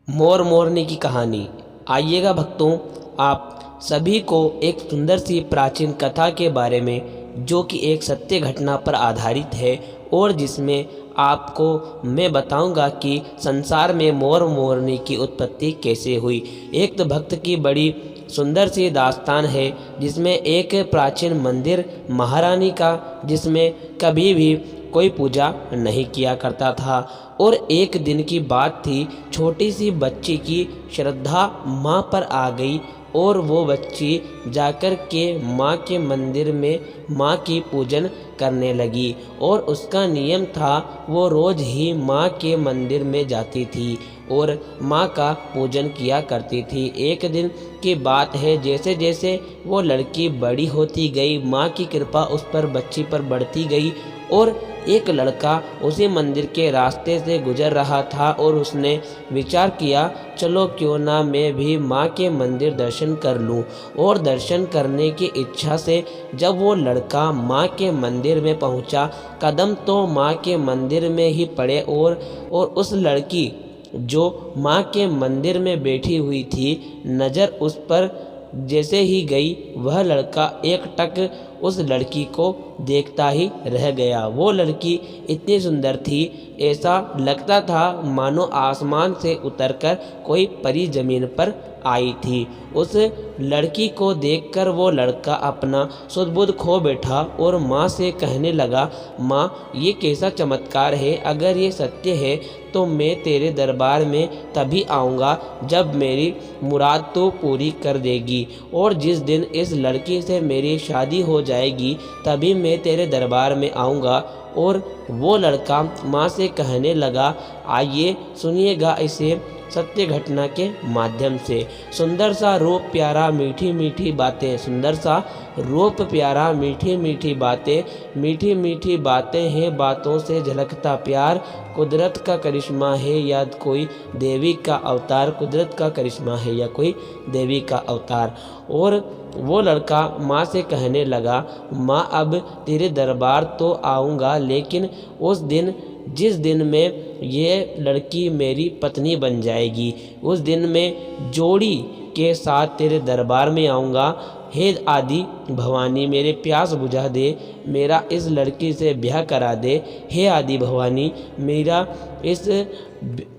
मोर मोरनी की कहानी। आइएगा भक्तों, आप सभी को एक सुंदर सी प्राचीन कथा के बारे में, जो कि एक सत्य घटना पर आधारित है और जिसमें आपको मैं बताऊंगा कि संसार में मोर मोरनी की उत्पत्ति कैसे हुई। एक तो भक्त की बड़ी सुंदर सी दास्तान है, जिसमें एक प्राचीन मंदिर महारानी का, जिसमें कभी भी कोई पूजा नहीं किया करता था। और एक दिन की बात थी, छोटी सी बच्ची की श्रद्धा माँ पर आ गई और वो बच्ची जाकर के माँ के मंदिर में माँ की पूजन करने लगी। और उसका नियम था, वो रोज़ ही माँ के मंदिर में जाती थी और माँ का पूजन किया करती थी। एक दिन की बात है, जैसे जैसे वो लड़की बड़ी होती गई, माँ की कृपा उस पर बच्ची पर बढ़ती गई और एक लड़का उसी मंदिर के रास्ते से गुजर रहा था और उसने विचार किया, चलो क्यों ना मैं भी माँ के मंदिर दर्शन कर लूँ। और दर्शन करने की इच्छा से जब वो लड़का माँ के मंदिर में पहुँचा, कदम तो माँ के मंदिर में ही पड़े और उस लड़की जो माँ के मंदिर में बैठी हुई थी, नज़र उस पर जैसे ही गई, वह लड़का एक टक उस लड़की को देखता ही रह गया। वो लड़की इतनी सुंदर थी, ऐसा लगता था मानो आसमान से उतरकर कोई परी जमीन पर आई थी। उस लड़की को देखकर वो लड़का अपना सुध-बुध खो बैठा और माँ से कहने लगा, माँ ये कैसा चमत्कार है, अगर ये सत्य है तो मैं तेरे दरबार में तभी आऊँगा जब मेरी मुराद तो पूरी कर देगी। और जिस दिन इस लड़की से मेरी शादी हो जाएगी तभी मैं तेरे दरबार में आऊँगा। और वो लड़का माँ से कहने लगा, आइए सुनिएगा इसे सत्य घटना के माध्यम से। सुंदर सा रूप प्यारा मीठी मीठी बातें, सुंदर सा रूप प्यारा मीठी मीठी बातें, मीठी मीठी बातें हैं बातों से झलकता प्यार, कुदरत का करिश्मा है या कोई देवी का अवतार, कुदरत का करिश्मा है या कोई देवी का अवतार। और वो लड़का माँ से कहने लगा, माँ अब तेरे दरबार तो आऊँगा, लेकिन उस दिन जिस दिन में ये लड़की मेरी पत्नी बन जाएगी, उस दिन मैं जोड़ी के साथ तेरे दरबार में आऊँगा। हे आदि भवानी मेरे प्यास बुझा दे, मेरा इस लड़की से ब्याह करा दे। हे आदि भवानी मेरा इस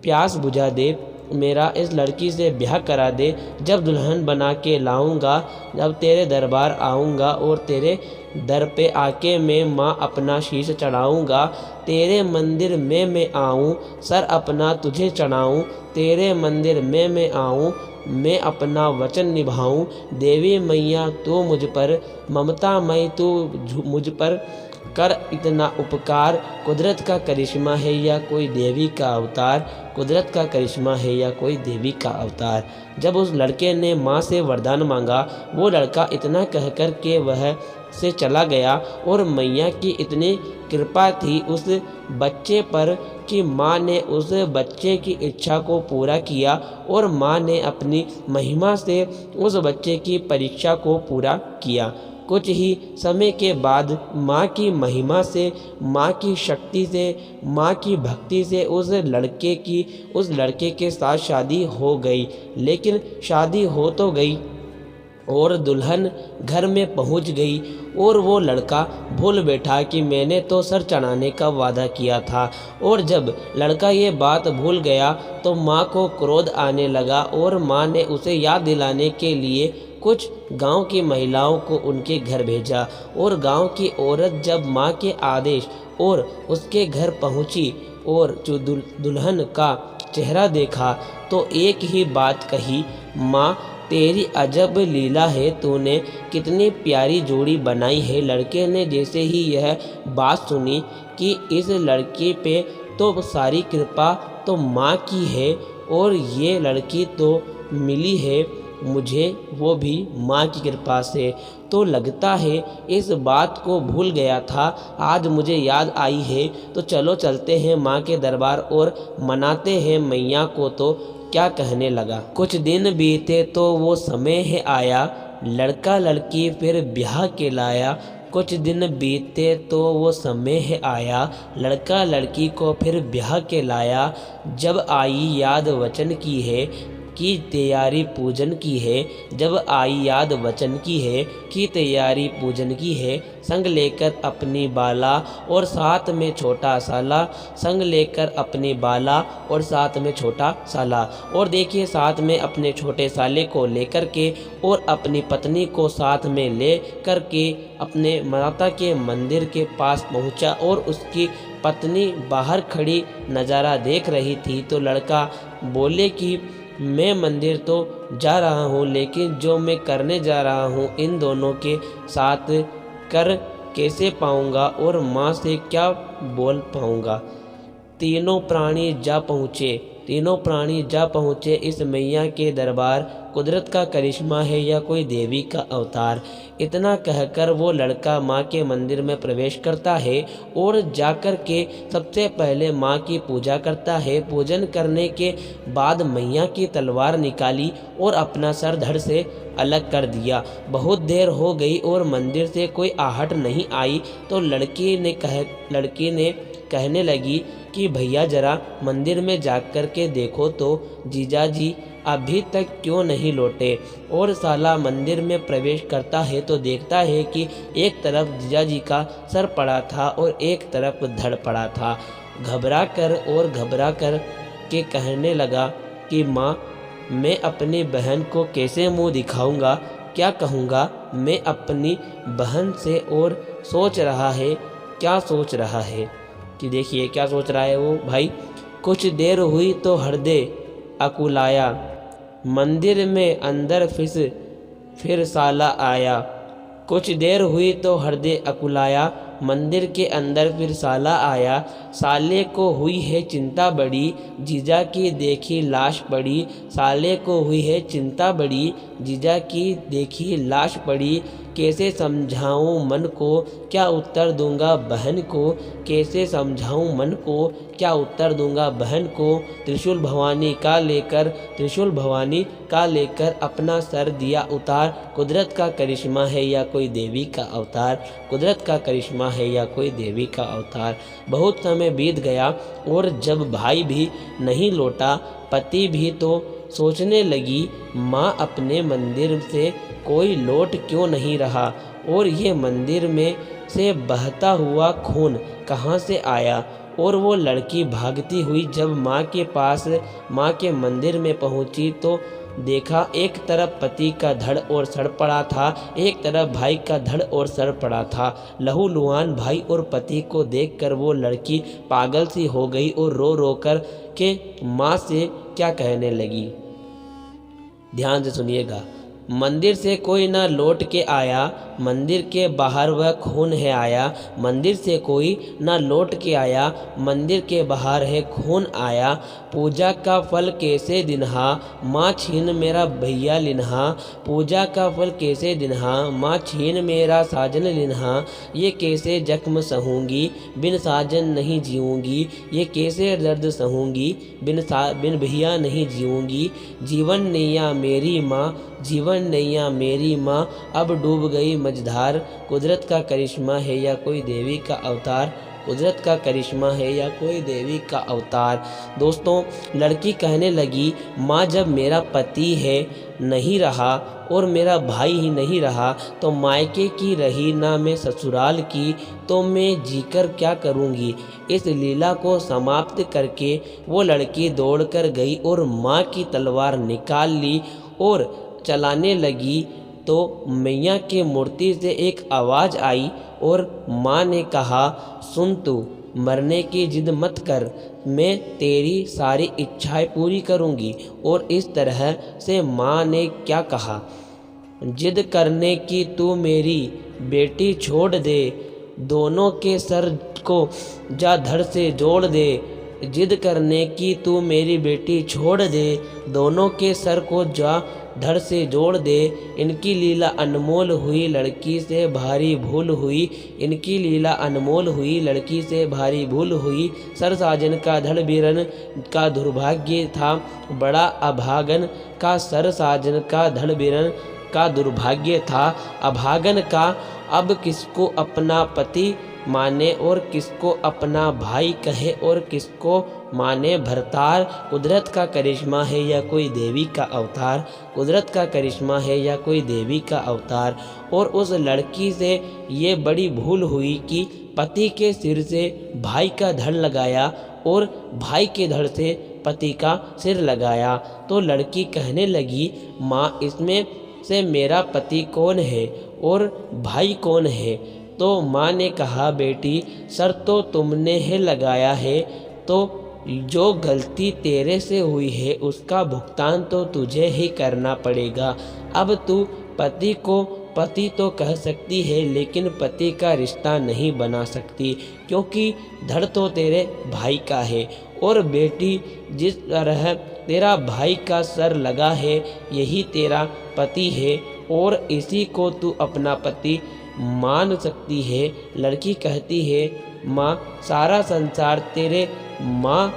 प्यास बुझा दे, मेरा इस लड़की से ब्याह करा दे। जब दुल्हन बना के लाऊंगा, जब तेरे दरबार आऊँगा और तेरे दर पे आके मैं माँ अपना शीश चढ़ाऊँगा, तेरे मंदिर में मैं आऊँ, सर अपना तुझे चढ़ाऊँ, तेरे मंदिर में मैं आऊँ, मैं अपना वचन निभाऊँ। देवी मैया तू मुझ पर ममता मई, तू मुझ पर कर इतना उपकार, कुदरत का करिश्मा है या कोई देवी का अवतार, कुदरत का करिश्मा है या कोई देवी का अवतार। जब उस लड़के ने माँ से वरदान मांगा, वो लड़का इतना कहकर के वह से चला गया और मैया की इतनी कृपा थी उस बच्चे पर कि माँ ने उस बच्चे की इच्छा को पूरा किया और माँ ने अपनी महिमा से उस बच्चे की परीक्षा को पूरा किया। कुछ ही समय के बाद माँ की महिमा से, माँ की शक्ति से, माँ की भक्ति से उस लड़के के साथ शादी हो गई। लेकिन शादी हो तो गई और दुल्हन घर में पहुंच गई और वो लड़का भूल बैठा कि मैंने तो सर चढ़ाने का वादा किया था। और जब लड़का ये बात भूल गया तो माँ को क्रोध आने लगा और माँ ने उसे याद दिलाने के लिए कुछ गांव की महिलाओं को उनके घर भेजा। और गांव की औरत जब माँ के आदेश और उसके घर पहुंची और जो दुल्हन का चेहरा देखा तो एक ही बात कही, माँ तेरी अजब लीला है, तूने कितनी प्यारी जोड़ी बनाई है। लड़के ने जैसे ही यह बात सुनी कि इस लड़के पे तो सारी कृपा तो माँ की है और ये लड़की तो मिली है मुझे वो भी माँ की कृपा से, तो लगता है इस बात को भूल गया था, आज मुझे याद आई है, तो चलो चलते हैं माँ के दरबार और मनाते हैं मैया को। तो क्या कहने लगा। कुछ दिन बीते तो वो समय है आया, लड़का लड़की फिर ब्याह के लाया, कुछ दिन बीते तो वो समय है आया, लड़का लड़की को फिर ब्याह के लाया। जब आई याद वचन की है कि तैयारी पूजन की है, जब आई याद वचन की है कि तैयारी पूजन की है। संग लेकर अपनी बाला और साथ में छोटा साला, संग लेकर अपनी बाला और साथ में छोटा साला। और देखिए साथ में अपने छोटे साले को लेकर के और अपनी पत्नी को साथ में ले कर के अपने माता के मंदिर के पास पहुंचा और उसकी पत्नी बाहर खड़ी नज़ारा देख रही थी। तो लड़का बोले कि मैं मंदिर तो जा रहा हूँ, लेकिन जो मैं करने जा रहा हूँ इन दोनों के साथ कर कैसे पाऊँगा और माँ से क्या बोल पाऊँगा। तीनों प्राणी जा पहुँचे इस मैया के दरबार। कुदरत का करिश्मा है या कोई देवी का अवतार। इतना कहकर वो लड़का माँ के मंदिर में प्रवेश करता है और जाकर के सबसे पहले माँ की पूजा करता है। पूजन करने के बाद मैया की तलवार निकाली और अपना सर धड़ से अलग कर दिया। बहुत देर हो गई और मंदिर से कोई आहट नहीं आई। तो लड़की ने कहने लगी कि भैया जरा मंदिर में जाकर के देखो तो जीजाजी अभी तक क्यों नहीं लौटे। और साला मंदिर में प्रवेश करता है तो देखता है कि एक तरफ जीजाजी का सर पड़ा था और एक तरफ धड़ पड़ा था। घबरा कर के कहने लगा कि माँ, मैं अपनी बहन को कैसे मुंह दिखाऊंगा, क्या कहूँगा। मैं अपनी बहन से और सोच रहा है, क्या सोच रहा है कि देखिए क्या सोच रहा है वो भाई। कुछ देर हुई तो हृदय अकुलाया, मंदिर में अंदर फिर साला आया। कुछ देर हुई तो हृदय अकुलाया, मंदिर के अंदर फिर साला आया। साले को हुई है चिंता बड़ी, जीजा की देखी लाश पड़ी। साले को हुई है चिंता बड़ी, जीजा की देखी लाश पड़ी। कैसे समझाऊं मन को, क्या उत्तर दूंगा बहन को। कैसे समझाऊं मन को, क्या उत्तर दूंगा बहन को। त्रिशूल भवानी का लेकर अपना सर दिया उतार। कुदरत का करिश्मा है या कोई देवी का अवतार। कुदरत का करिश्मा है या कोई देवी का अवतार। बहुत समय बीत गया और जब भाई भी नहीं लौटा, पति भी तो सोचने लगी, माँ अपने मंदिर से कोई लौट क्यों नहीं रहा और ये मंदिर में से बहता हुआ खून कहाँ से आया। और वो लड़की भागती हुई जब माँ के पास माँ के मंदिर में पहुँची तो देखा एक तरफ पति का धड़ और सर पड़ा था, एक तरफ भाई का धड़ और सर पड़ा था। लहूलुहान भाई और पति को देखकर वो लड़की पागल सी हो गई और रो रो कर के माँ से क्या कहने लगी। ध्यान से सुनिएगा। मंदिर से कोई ना लौट के आया, मंदिर के बाहर वह खून है आया। मंदिर से कोई ना लौट के आया, मंदिर के बाहर है खून आया। पूजा का फल कैसे दिन्हा, माँ छीन मेरा भैया लिन्हा। पूजा का फल कैसे दिन्हा, माँ छीन मेरा साजन लिन्हा। ये कैसे जख्म सहूँगी, बिन साजन नहीं जीऊँगी। ये कैसे दर्द सहूँगी, बिन भैया नहीं जीऊँगी। जीवन नैया मेरी माँ, जीवन नैया मेरी माँ, अब डूब गई मझधार। कुदरत का करिश्मा है या कोई देवी का अवतार। कुदरत का करिश्मा है या कोई देवी का अवतार। दोस्तों, लड़की कहने लगी, माँ जब मेरा पति है नहीं रहा और मेरा भाई ही नहीं रहा तो मायके की रही ना मैं ससुराल की, तो मैं जीकर क्या करूँगी। इस लीला को समाप्त करके वो लड़की दौड़ कर गई और माँ की तलवार निकाल ली और चलाने लगी। तो मैया की मूर्ति से एक आवाज़ आई और माँ ने कहा, सुन तू मरने की जिद मत कर, मैं तेरी सारी इच्छाएं पूरी करूँगी। और इस तरह से माँ ने क्या कहा, जिद करने की तू मेरी बेटी छोड़ दे, दोनों के सर को जा धड़ से जोड़ दे। जिद करने की तू मेरी बेटी छोड़ दे, दोनों के सर को जा धड़ से जोड़ दे। इनकी लीला अनमोल हुई, लड़की से भारी भूल हुई। इनकी लीला अनमोल हुई, लड़की से भारी भूल हुई। सर साजन का धड़ बिरन का दुर्भाग्य था, बड़ा अभागन का सर साजन का धड़ बिरन का दुर्भाग्य था अभागन का। अब किसको अपना पति माने और किसको अपना भाई कहे और किसको माने भरतार। कुदरत का करिश्मा है या कोई देवी का अवतार, कुदरत का करिश्मा है या कोई देवी का अवतार। और उस लड़की से ये बड़ी भूल हुई कि पति के सिर से भाई का धड़ लगाया और भाई के धड़ से पति का सिर लगाया। तो लड़की कहने लगी, माँ इसमें से मेरा पति कौन है और भाई कौन है। तो माँ ने कहा, बेटी सर तो तुमने ही लगाया है, तो जो गलती तेरे से हुई है उसका भुगतान तो तुझे ही करना पड़ेगा। अब तू पति को पति तो कह सकती है लेकिन पति का रिश्ता नहीं बना सकती, क्योंकि धड़ तो तेरे भाई का है। और बेटी जिस तरह तेरा भाई का सर लगा है यही तेरा पति है और इसी को तू अपना पति मान सकती है। लड़की कहती है, माँ सारा संसार तेरे माँ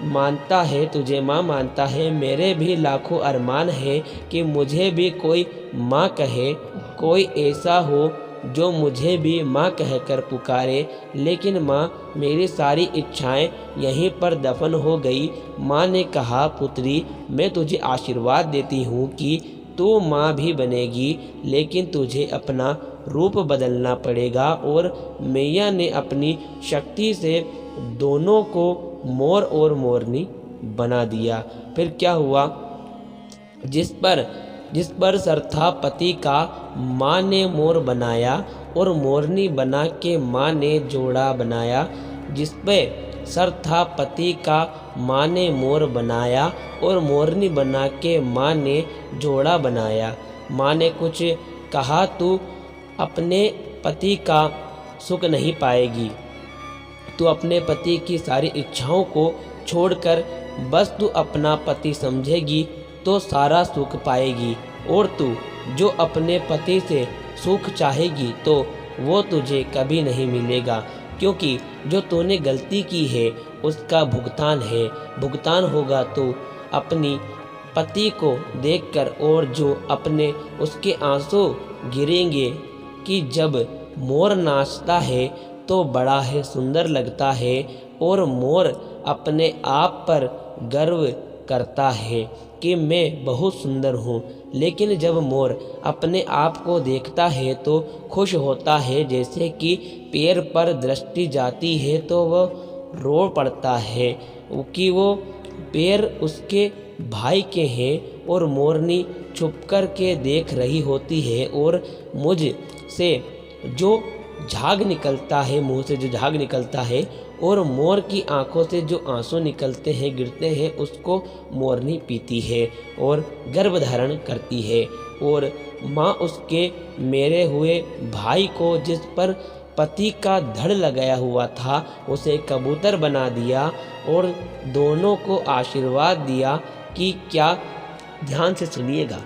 मानता है, तुझे माँ मानता है। मेरे भी लाखों अरमान है कि मुझे भी कोई माँ कहे, कोई ऐसा हो जो मुझे भी माँ कहकर पुकारे। लेकिन माँ मेरी सारी इच्छाएं यहीं पर दफन हो गई। माँ ने कहा, पुत्री मैं तुझे आशीर्वाद देती हूँ कि तू माँ भी बनेगी, लेकिन तुझे अपना रूप बदलना पड़ेगा। और मैया ने अपनी शक्ति से दोनों को मोर और मोरनी बना दिया। फिर क्या हुआ, जिस पर सर था पति का माँ ने मोर बनाया और मोरनी बना के माँ ने जोड़ा बनाया। जिस पे सर था पति का माँ ने मोर बनाया और मोरनी बना के माँ ने जोड़ा बनाया। माँ ने कुछ कहा, तू अपने पति का सुख नहीं पाएगी, तू अपने पति की सारी इच्छाओं को छोड़कर बस तू अपना पति समझेगी तो सारा सुख पाएगी। और तू जो अपने पति से सुख चाहेगी तो वो तुझे कभी नहीं मिलेगा, क्योंकि जो तूने गलती की है उसका भुगतान होगा तो अपनी पति को देखकर। और जो अपने उसके आंसू गिरेंगे कि जब मोर नाचता है तो बड़ा है सुंदर लगता है और मोर अपने आप पर गर्व करता है कि मैं बहुत सुंदर हूँ। लेकिन जब मोर अपने आप को देखता है तो खुश होता है, जैसे कि पैर पर दृष्टि जाती है तो वह रो पड़ता है कि वो पैर उसके भाई के हैं। और मोरनी छुप कर के देख रही होती है और मुझ से जो झाग निकलता है, मुंह से जो झाग निकलता है और मोर की आंखों से जो आंसू निकलते हैं, गिरते हैं, उसको मोरनी पीती है और गर्भ धारण करती है। और माँ उसके मेरे हुए भाई को, जिस पर पति का धड़ लगाया हुआ था, उसे कबूतर बना दिया और दोनों को आशीर्वाद दिया कि क्या, ध्यान से सुनिएगा।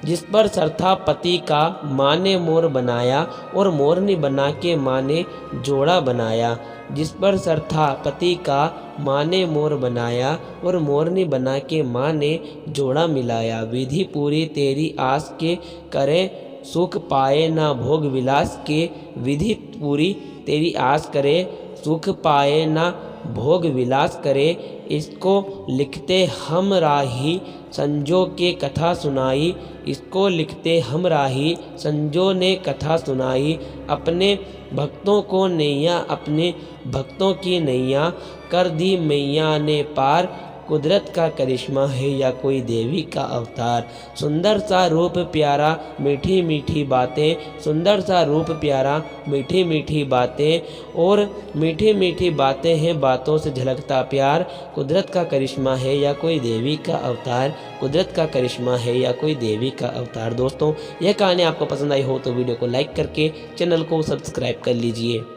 जिस पर सर था पति का माँ ने मोर बनाया और मोरनी बना के माँ ने जोड़ा बनाया। जिस पर सर था पति का माँ ने मोर बनाया और मोरनी बना के माँ ने जोड़ा मिलाया। विधि पूरी तेरी आस के, करे सुख पाए ना भोग विलास के। विधि पूरी तेरी आस करे, सुख पाए ना भोग विलास करे। इसको लिखते हम राही, संजो के कथा सुनाई। इसको लिखते हम राही, संजो ने कथा सुनाई। अपने भक्तों को नैया, अपने भक्तों की नैया कर दी मैया ने पार। कुदरत का करिश्मा है या कोई देवी का अवतार। सुंदर सा रूप प्यारा, मीठी मीठी बातें। सुंदर सा रूप प्यारा, मीठी मीठी बातें और मीठी मीठी बातें हैं, बातों से झलकता प्यार। कुदरत का करिश्मा है या कोई देवी का अवतार। कुदरत का करिश्मा है या कोई देवी का अवतार। दोस्तों, यह कहानी आपको पसंद आई हो तो वीडियो को लाइक करके चैनल को सब्सक्राइब कर लीजिए।